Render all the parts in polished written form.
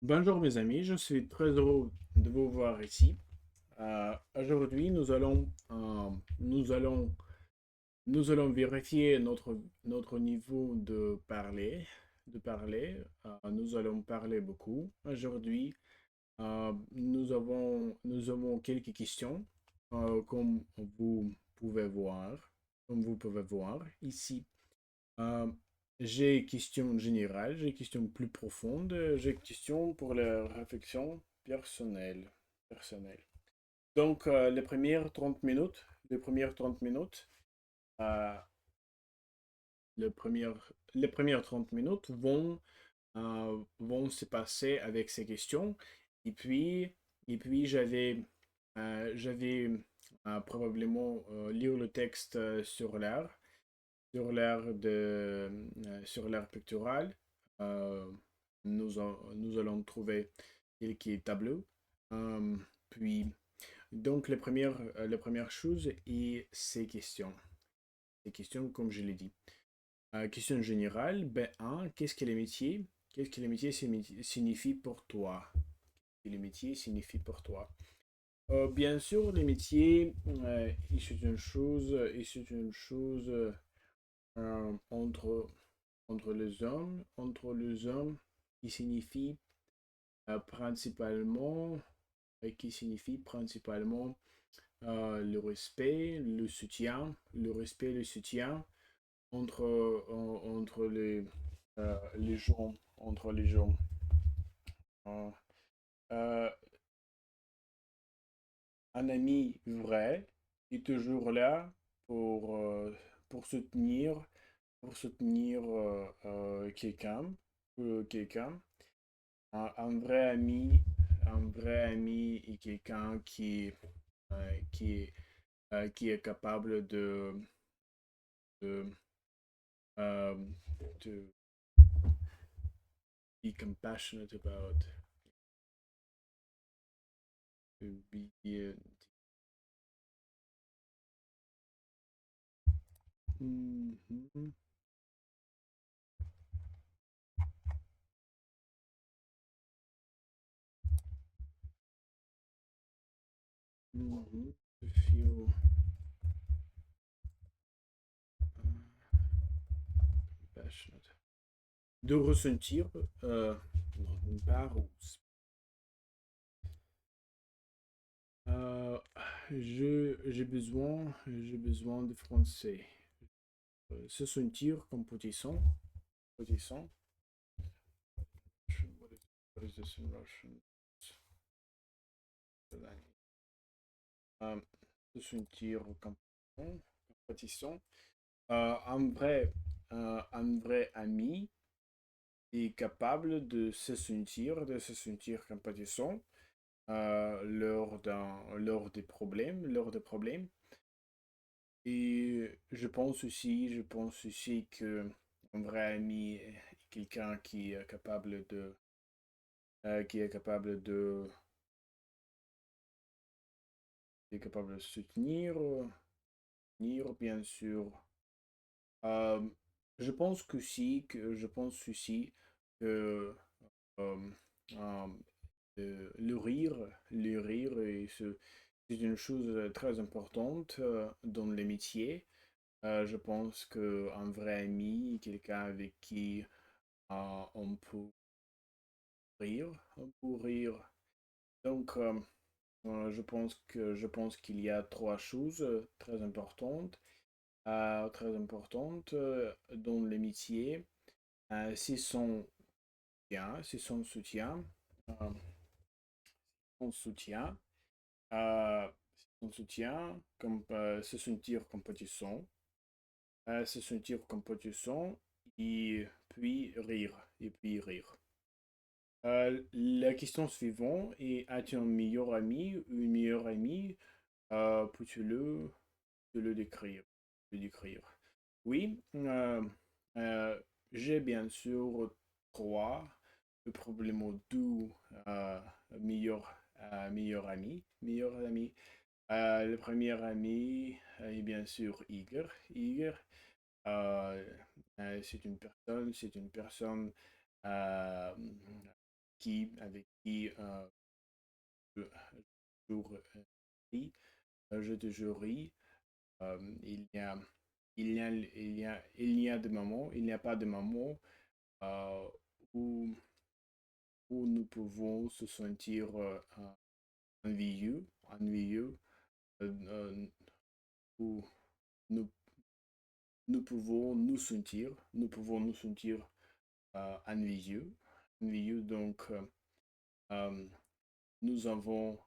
Bonjour mes amis, je suis très heureux de vous voir ici. Aujourd'hui, nous allons vérifier notre niveau de parler. Nous allons parler beaucoup. Aujourd'hui, nous avons quelques questions, comme vous pouvez voir ici. Euh, j'ai questions générales, j'ai questions plus profondes, j'ai questions pour la réflexion personnelle. Donc, les premières 30 minutes, euh, les premières 30 minutes vont se passer avec ces questions. Et puis, j'avais probablement lire le texte sur l'air pectoral. Euh, nous allons trouver quelques tableaux. Euh, puis, donc, la première chose est ces questions. Ces questions, comme je l'ai dit. Question générale, qu'est-ce que les métiers? Qu'est-ce que les métiers signifient pour toi? Qu'est-ce que les métiers signifient pour toi? Bien sûr, les métiers, c'est une chose entre les hommes, qui signifie principalement, le respect, le soutien entre les gens. Euh, euh, un ami vrai est toujours là pour, euh, pour soutenir, quelqu'un. Un vrai ami, est quelqu'un qui est capable de, euh, de be compassionate about, to be, mhm, mhm, to feel compassionate. De ressentir, d'une part, euh, j'ai besoin de français. Se sentir comme potisson. Potisson. What is this in Russian? Euh, Se sentir comme potisson. Un vrai ami est capable de se sentir comme potisson lors des problèmes. Et je pense aussi que un vrai ami est quelqu'un qui est capable de soutenir, bien sûr. Euh, je pense aussi que euh, euh, le rire c'est une chose très importante dans les métiers. Je pense qu'un vrai ami est quelqu'un avec qui on peut rire. Donc, je pense qu'il y a trois choses très importantes dans les métiers. C'est son soutien. euh, son soutien. euh, Son soutien, se sentir comme petit son. Se sentir comme petit son. Et puis rire. Et puis rire. La question suivante est: as-tu un meilleur ami ou une meilleure amie? Peux-tu le décrire? Oui, j'ai bien sûr trois. Le problème deux euh, meilleur ami. Le premier ami est bien sûr Igor. Igor, c'est une personne qui je, je, je te jurie, il y a, il y a des moments, il n'y a pas de moments euh, où, où nous pouvons se sentir ennuyeux, ennuyeux, euh, où nous, nous pouvons nous sentir ennuyeux, ennuyeux. Donc, euh, nous avons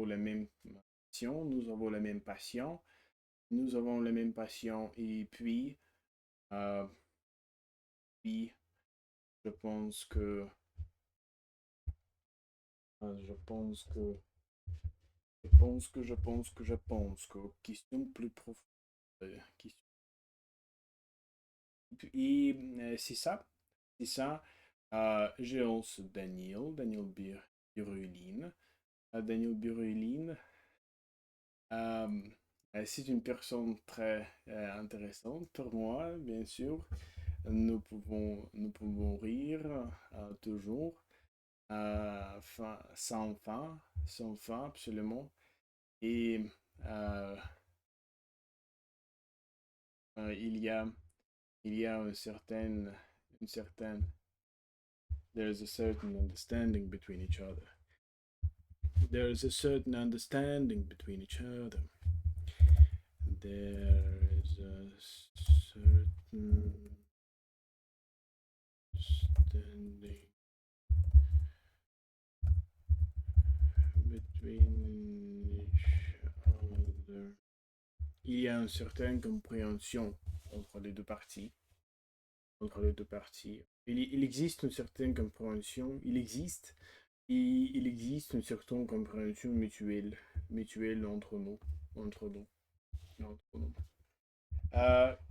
la même passion, nous avons la même passion, nous avons la même passion, et euh, puis je pense que, je pense que, je pense que, question plus profonde, question. Et c'est ça. J'ai aussi Daniel Daniel Biruline. Euh, c'est une personne très intéressante pour moi, bien sûr. Nous pouvons rire toujours, sans fin, absolument. Et euh, il y a, il y a une certaine, there is a certain understanding between each other. There is a certain understanding between each other. There is a certain understanding between each other. Il y a une certaine compréhension entre les deux parties. Entre les deux parties. Il existe une certaine compréhension. Il existe une certaine compréhension mutuelle entre nous, entre nous.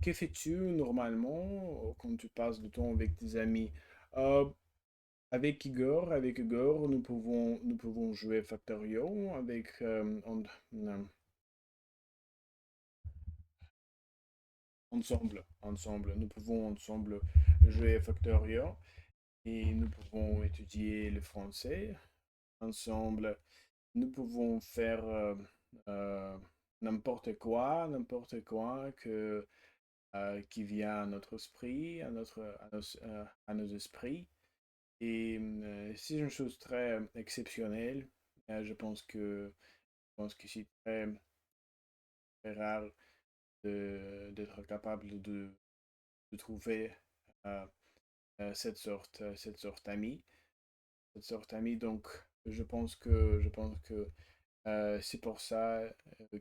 Que fais-tu normalement quand tu passes du temps avec tes amis? Euh, avec Igor, nous pouvons jouer Factorio ensemble. Nous pouvons ensemble jouer Factorio et nous pouvons étudier le français ensemble. Nous pouvons faire euh, n'importe quoi qui vient à notre esprit, à nos esprits. Et c'est une chose très exceptionnelle. Je pense que c'est très rare d'être capable de trouver euh, cette sorte d'amis. Cette sorte d'amis. Donc, je pense que c'est pour ça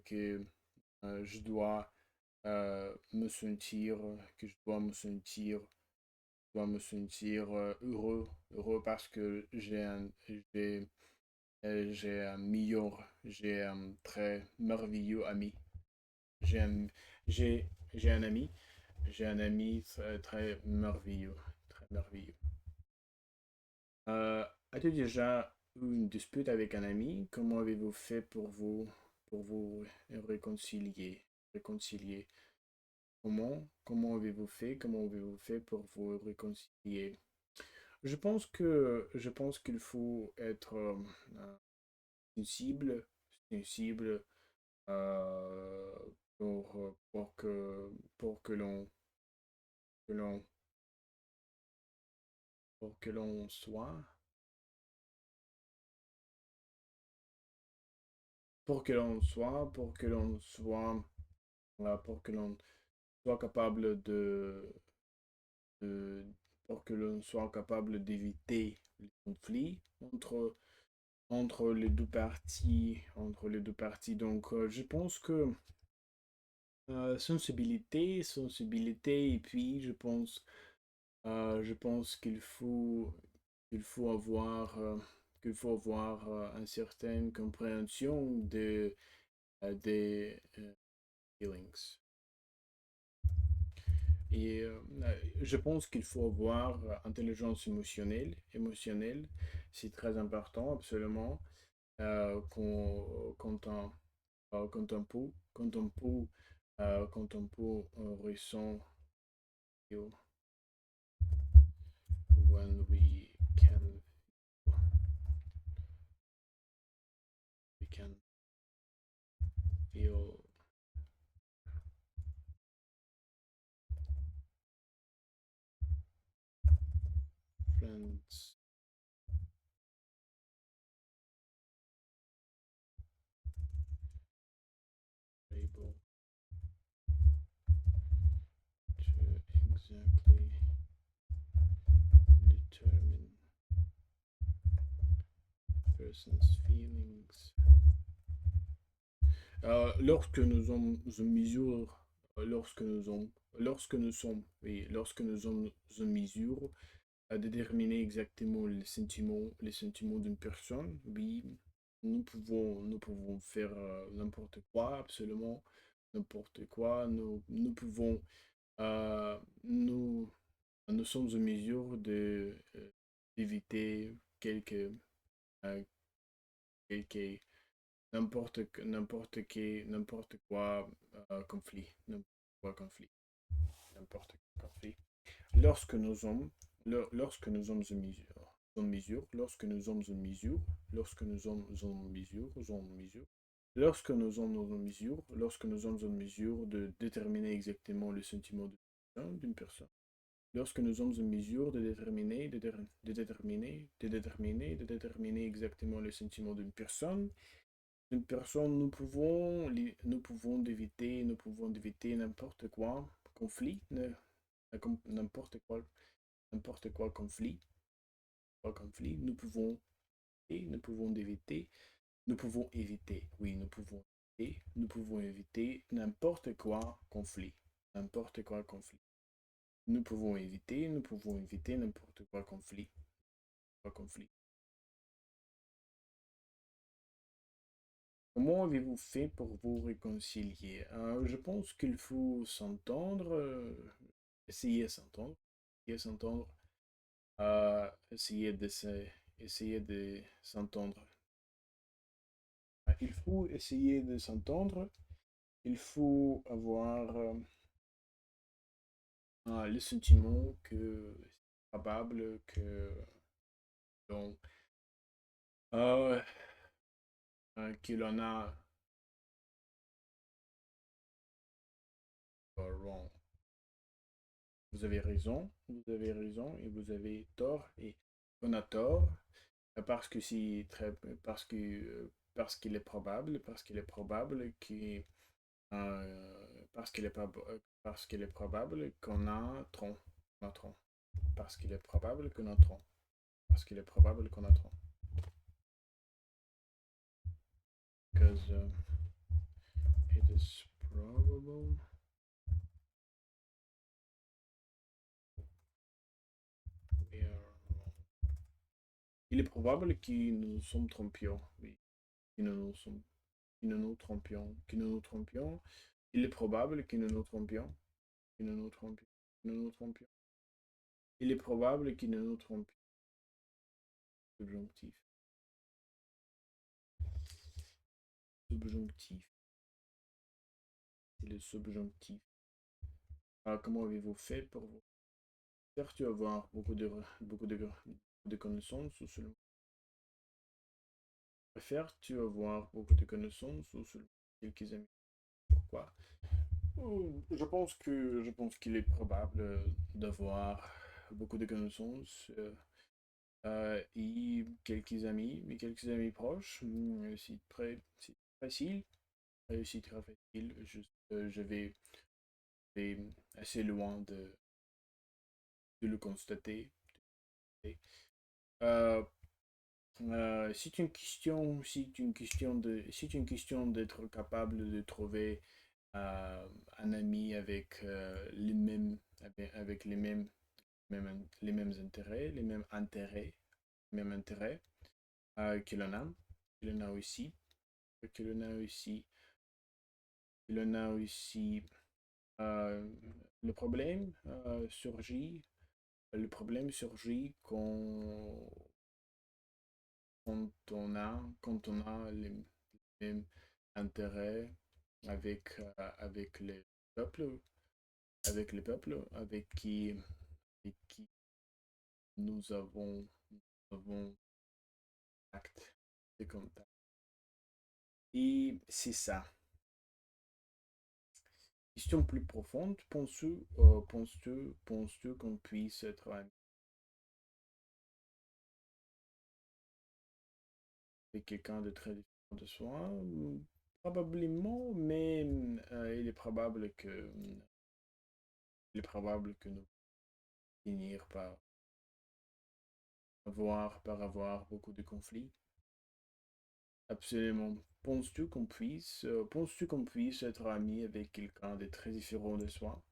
que je dois me sentir, que je dois me sentir heureux parce que j'ai, j'ai un très merveilleux ami. J'ai un, j'ai un ami très merveilleux, très merveilleux. As-tu déjà eu une dispute avec un ami? Comment avez-vous fait pour vous réconcilier? Comment avez-vous fait pour vous réconcilier? Je pense qu'il faut être sensible, sensible euh, pour que l'on, pour que l'on soit, pour que l'on soit capable de- pour que l'on soit capable d'éviter les conflits entre les deux parties. Donc, je pense que sensibilité, et puis je pense qu'il faut qu'il faut avoir une certaine compréhension des feelings. Et je pense qu'il faut avoir intelligence émotionnelle, c'est très important, absolument, quand on peut ressent when we can persons able to exactly determine person's feelings. Lorsque nous sommes en mesure, lorsque nous sommes en mesure à déterminer exactement les sentiments d'une personne, oui, nous pouvons faire n'importe quoi, absolument n'importe quoi. Nous pouvons, nous, nous sommes en mesure d'éviter euh, quelques n'importe quoi conflit, n'importe quoi conflit. Lorsque nous sommes, lorsque nous sommes en mesure, lorsque nous sommes en mesure, lorsque nous sommes en mesure, lorsque nous sommes en mesure, lorsque nous sommes en mesure de déterminer exactement le sentiment d'une personne, lorsque nous sommes en mesure de déterminer exactement le sentiment d'une personne, nous pouvons éviter n'importe quoi, conflit, n'importe quoi, conflit, nous pouvons, et nous pouvons éviter, oui, nous pouvons éviter n'importe quoi conflit. Nous pouvons éviter n'importe quoi conflit. Comment avez-vous fait pour vous réconcilier? Je pense qu'il faut s'entendre, essayer de s'entendre, essayer de s'entendre, essayer de s'entendre. Il faut essayer de s'entendre. Il faut avoir le sentiment que c'est probable que l'on euh, que l'on a wrong. Vous avez raison et vous avez tort et on a tort parce que c'est très parce qu'il est probable que parce qu'il est probable qu'on a tronc, parce qu'il est probable qu'on a tronc, parce qu'il est probable qu'on a tronc. Because it is probable we are wrong. Il est probable que nous nous sommes trompions, oui, que nous nous sommes, que nous nous trompions, que nous nous trompions. Il est probable que nous nous trompions, que nous nous trompions, que nous nous trompions. Il est probable que nous nous trompions. Subjonctif. Subjonctif. C'est le subjonctif. Comment avez-vous fait pour vous? Faire-tu avoir beaucoup de connaissances ou seulement? Préfères-tu avoir beaucoup de connaissances ou seulement quelques amis? Pourquoi? Je pense qu'il est probable d'avoir beaucoup de connaissances et quelques amis, mais quelques amis proches. C'est facile, c'est très facile. Je vais assez loin de le constater. Euh, c'est une question d'être capable de trouver un ami avec avec les mêmes intérêts, les mêmes intérêts que l'on a, que l'on a aussi, que l'on a aussi, que l'on a aussi. Euh, le problème surgit, quand on a les mêmes intérêts avec peuples, les peuples avec qui nous avons acte de contact. Et c'est ça. Question plus profonde, penses-tu qu'on puisse être avec quelqu'un de très différent de soi? Probablement, mais il est probable que nous finir par avoir beaucoup de conflits. Absolument. Penses-tu qu'on puisse être ami avec quelqu'un de très différent de soi?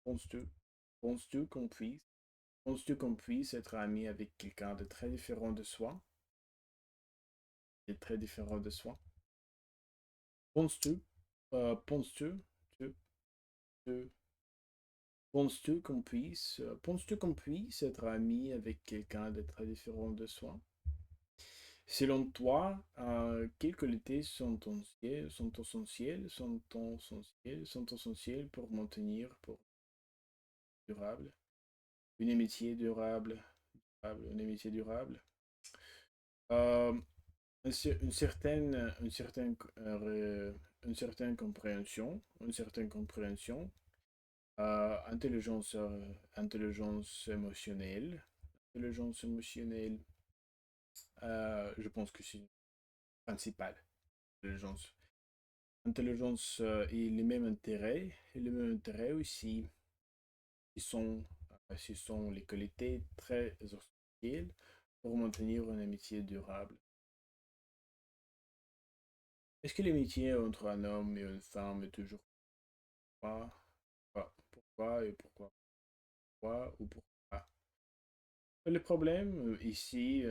Penses-tu? Penses-tu qu'on puisse? Penses-tu qu'on puisse être ami avec quelqu'un de très différent de soi? De très différent de soi? Penses-tu? Penses-tu? Tu- tu- Penses-tu qu'on puisse être ami avec quelqu'un de très différent de soi? Selon toi, quelles qualités sont essentielles pour maintenir, pour durable, une amitié une amitié durable? Euh, une certaine compréhension, intelligence émotionnelle, intelligence émotionnelle, je pense que c'est principal. Intelligence, et les mêmes intérêts aussi, ce sont les qualités très essentielles pour maintenir une amitié durable. Est-ce que l'amitié entre un homme et une femme est toujours pas? Pourquoi et pourquoi ou pourquoi pas? Le problème ici,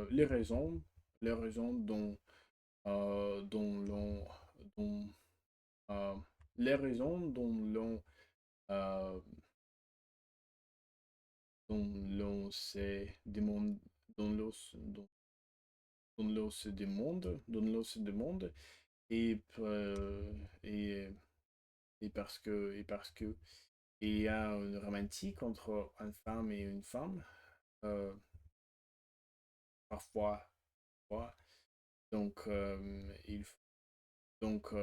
les raisons dont l'on, dont, euh, les raisons euh, dont l'on se demande, dont l'on se dont- dont l'on se demande, et, euh, et, et parce que il y a une romantique entre une femme et une femme, euh, parfois, parfois. Donc, donc,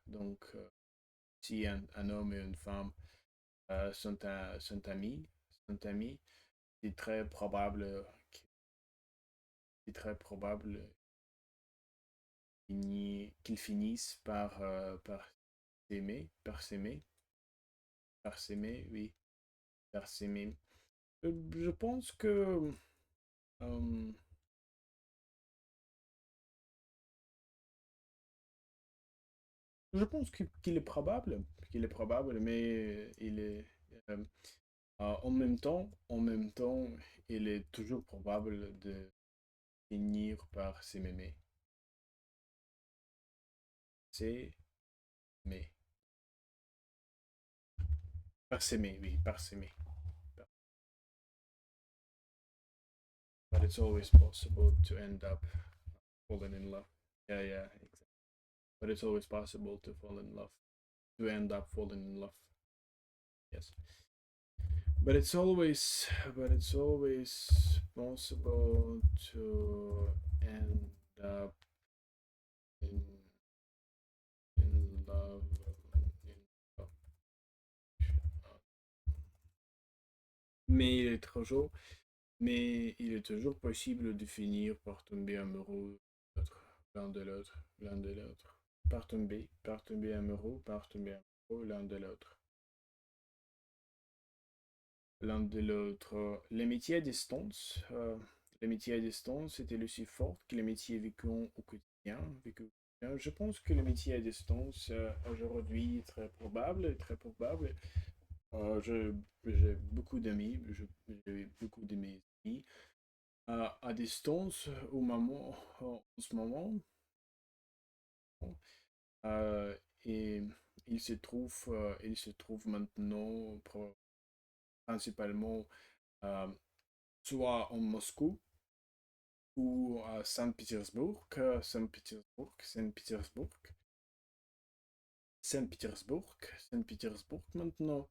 donc, si un homme et une femme sont amis, c'est très probable, c'est très probable qu'ils finissent par s'aimer, oui, par s'aimer. Je pense que, euh, je pense qu'il est probable, mais euh, en même temps, il est toujours probable de finir par s'aimer. S'aimer. Par s'aimer, oui, par s'aimer. But it's always possible to end up falling in love. Yeah, yeah, exactly. But it's always possible to fall in love, to end up falling in love. Yes. But it's always possible to end up in, in love. In love. Mais il est toujours, mais il est toujours possible de finir par tomber amoureux l'un de l'autre. Par tomber amoureux, l'un de l'autre. L'un de l'autre. L'amitié à distance était aussi forte que l'amitié vécue au quotidien. Je pense que l'amitié à distance aujourd'hui est très probable, très probable. Euh, je- j'ai beaucoup d'amis, j'ai beaucoup de mes amis à distance en ce moment. Euh, et il se trouve maintenant principalement euh, soit en Moscou ou à Saint-Pétersbourg, Saint-Pétersbourg maintenant.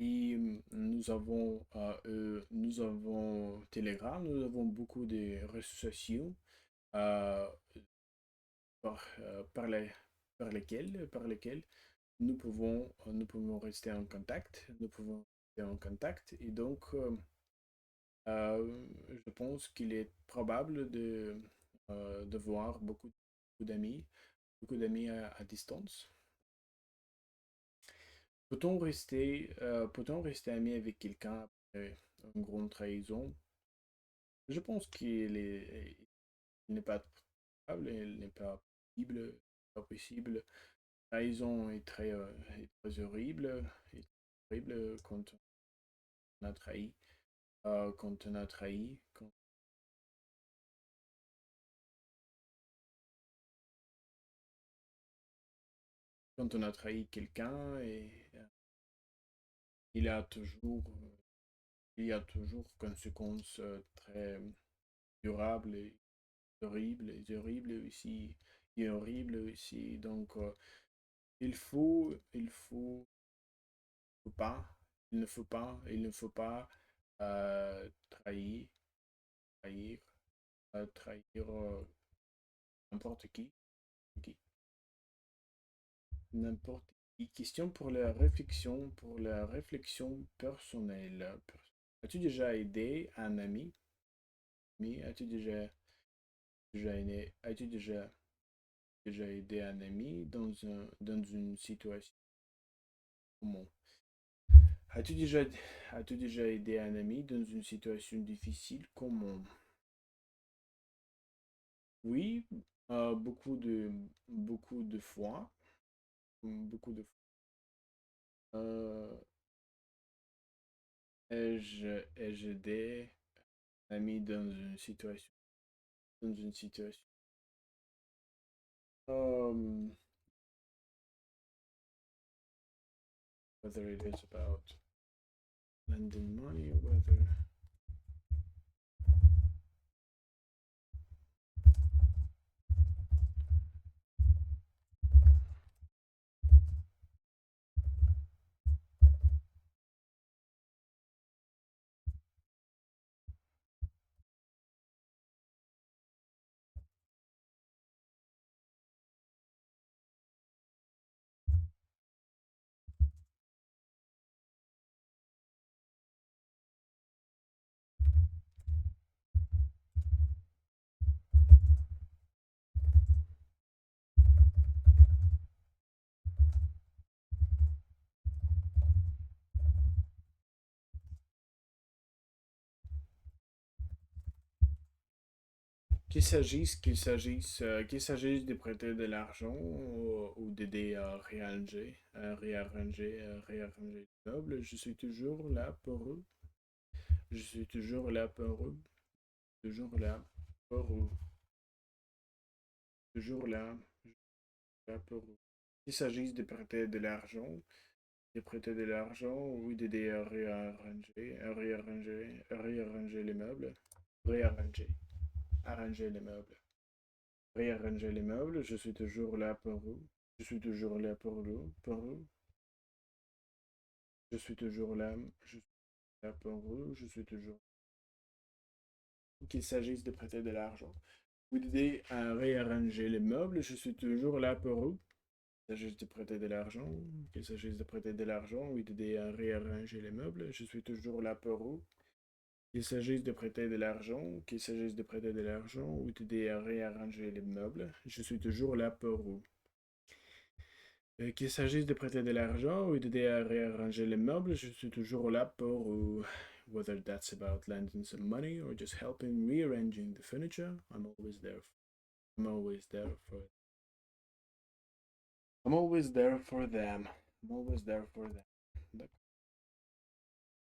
Et nous avons Telegram, nous avons beaucoup de réseaux sociaux euh, par, par lesquels nous pouvons rester en contact, et donc je pense qu'il est probable de voir beaucoup d'amis à distance. Peut-on rester ami avec quelqu'un après une grande trahison? Je pense il n'est pas probable, il n'est pas possible. Trahison est très horrible, est horrible quand on a trahi, quand on a trahi, quand on a trahi quelqu'un et il y a toujours, il y a toujours conséquences très durables et horribles aussi, et horribles aussi. Donc, faut pas, il ne faut pas trahir, trahir, trahir n'importe qui, n'importe qui. Question pour la réflexion personnelle. As-tu déjà aidé un ami? Mais as-tu déjà aidé un ami dans une situation comment? As-tu déjà, as-tu déjà aidé un ami dans une situation difficile? Comment? Oui, beaucoup de fois, beaucoup de fois. Euh, ai-je aidé un ami dans une situation? Um, whether it is about lending money, whether qu'il s'agisse de prêter de l'argent ou d'aider à réarranger les meubles, je suis toujours là pour eux. Je suis toujours là pour eux. Toujours là pour eux. Toujours là pour eux. Qu'il s'agisse de prêter de l'argent ou d'aider à réarranger les meubles. Réarranger, arranger les meubles. Réarranger les meubles, je suis toujours là pour eux. Je suis toujours là pour eux. Je suis toujours là, je suis là pour eux. Je suis toujours. Qu'il s'agisse de prêter de l'argent ou d'aider à réarranger les meubles, je suis toujours là pour eux. Qu'il s'agisse de prêter de l'argent, qu'il s'agisse de prêter de l'argent ou d'aider à réarranger les meubles, je suis toujours là pour eux. Qu'il s'agisse de prêter de l'argent, qu'il s'agisse de prêter de l'argent ou d'aider à réarranger les meubles, je suis toujours là pour eux. Qu'il s'agisse de prêter de l'argent ou d'aider à réarranger les meubles, je suis toujours là pour whether that's about lending some money or just helping rearranging the furniture, I'm always there. I'm always there for. I'm always there for them. I'm always there for them. D'accord.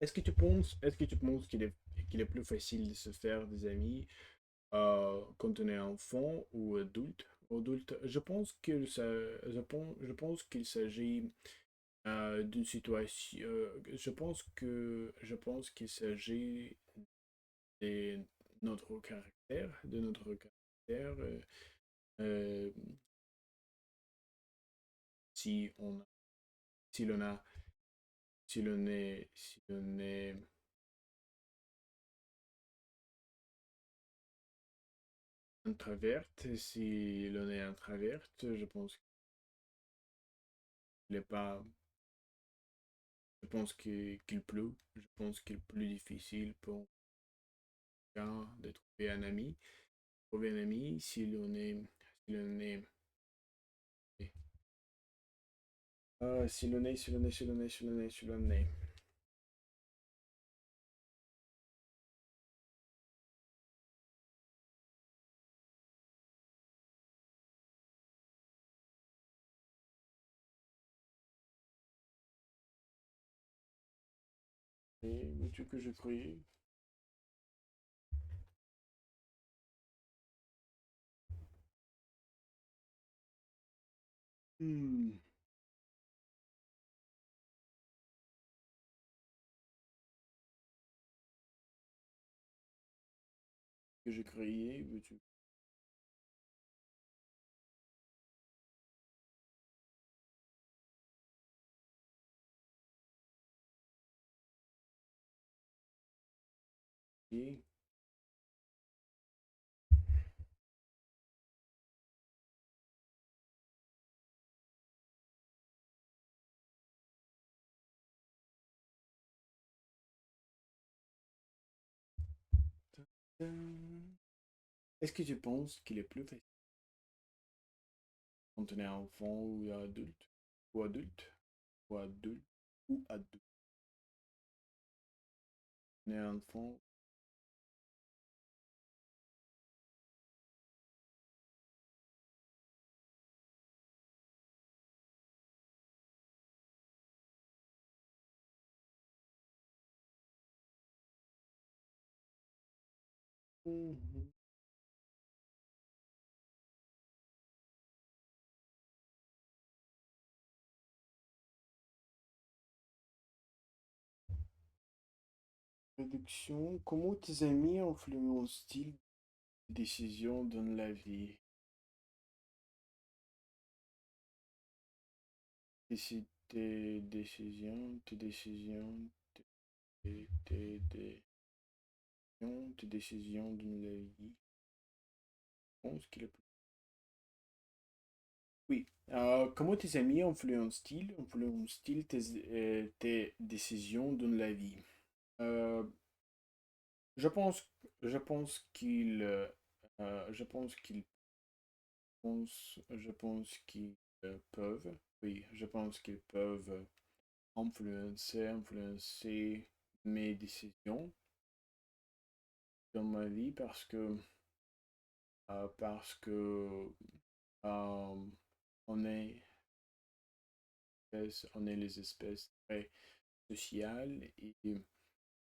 Est-ce que tu penses qu'il est plus facile de se faire des amis quand on est enfant ou adulte? Adulte, je pense qu'il s'agit d'une situation. Je pense qu'il s'agit de de notre caractère. Euh, si on, si l'on a, si l'on est introverte, si l'on est introverte, je pense qu'il est pas, je pense qu'il pleut. Je pense qu'il est plus difficile pour quelqu'un de trouver un ami. trouver un ami si si l'on est. Et veux-tu que je crie? Hmm. Que je criais, veux-tu? crier? Est-ce que tu penses qu'il est plus facile quand on est enfant ou adulte? Ou adulte? Ou adulte? Ou adulte? On est enfant. Mhm. Réduction. Comment tes amis influencent-ils tes décisions dans la vie? Tes décisions, tes décisions dans la vie. Je pense qu'il est Oui. Comment tes amis influencent-ils tes décisions dans la vie? Euh, je pense, je pense qu'ils, je pense qu'ils peuvent, oui, je pense qu'ils peuvent influencer mes décisions dans ma vie parce que euh, on est, on est les espèces très sociales et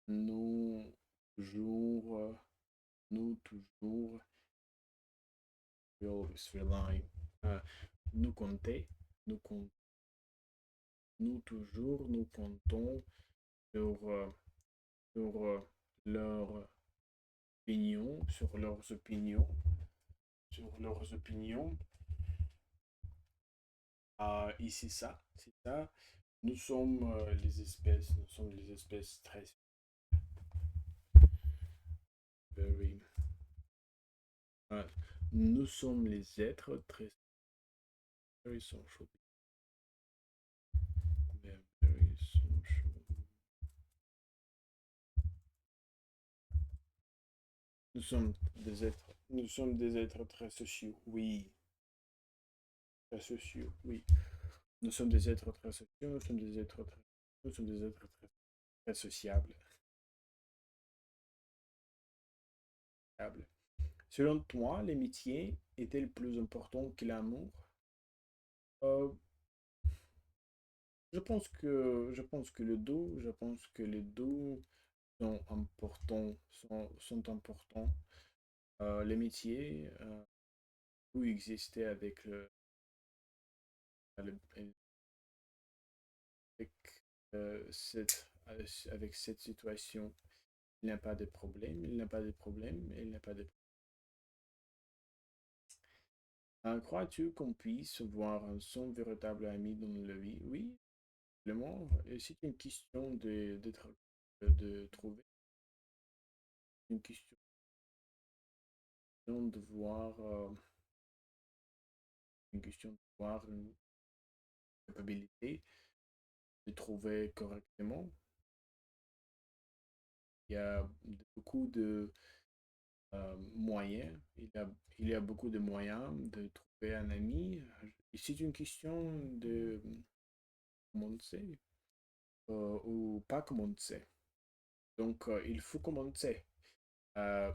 nous toujours, nous toujours, we always rely, euh, nous compter, nous, com- nous toujours, nous comptons sur, sur leur opinion, sur leurs opinions. Et c'est ça. Nous sommes les espèces très, very, euh, nous sommes les êtres très, very social, very social. Nous sommes des êtres très sociaux, oui, très sociaux, oui. Nous sommes des êtres très sociaux, nous sommes des êtres très, très sociables. Selon toi, l'amitié est-elle plus importante que l'amour? Euh, je pense que les deux sont importants. L'amitié peut exister avec, avec cette situation. Il n'y a pas de problème, il n'y a pas de problème, il n'y a pas de crois-tu qu'on puisse voir son véritable ami dans la vie? Oui, vraiment. Et c'est une question de trouver, une question de voir, une question de voir une capacité de trouver correctement. Il y a beaucoup moyens. Il y a beaucoup de moyens de trouver un ami. C'est une question de commencer ou pas commencer. Donc, il faut commencer. Euh,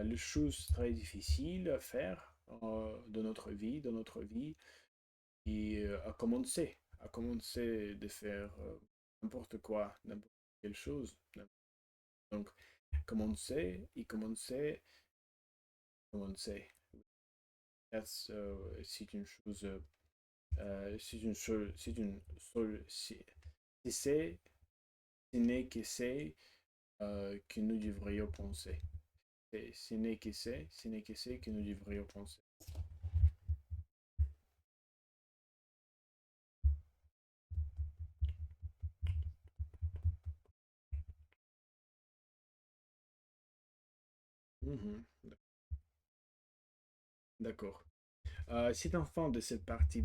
les choses très difficiles à faire dans notre vie, et à commencer de faire n'importe quoi, n'importe quelle chose. Donc, commencer, commencer. C'est une chose, c'est une seule, si c'est, ce n'est que c'est que nous devrions penser. Ce n'est que ce n'est que c'est que nous devrions penser. Mhm. D'accord. C'est en fin de cette partie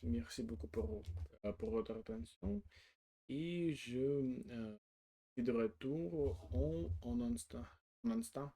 merci beaucoup pour votre attention. Et je suis de retour en instant. En instant.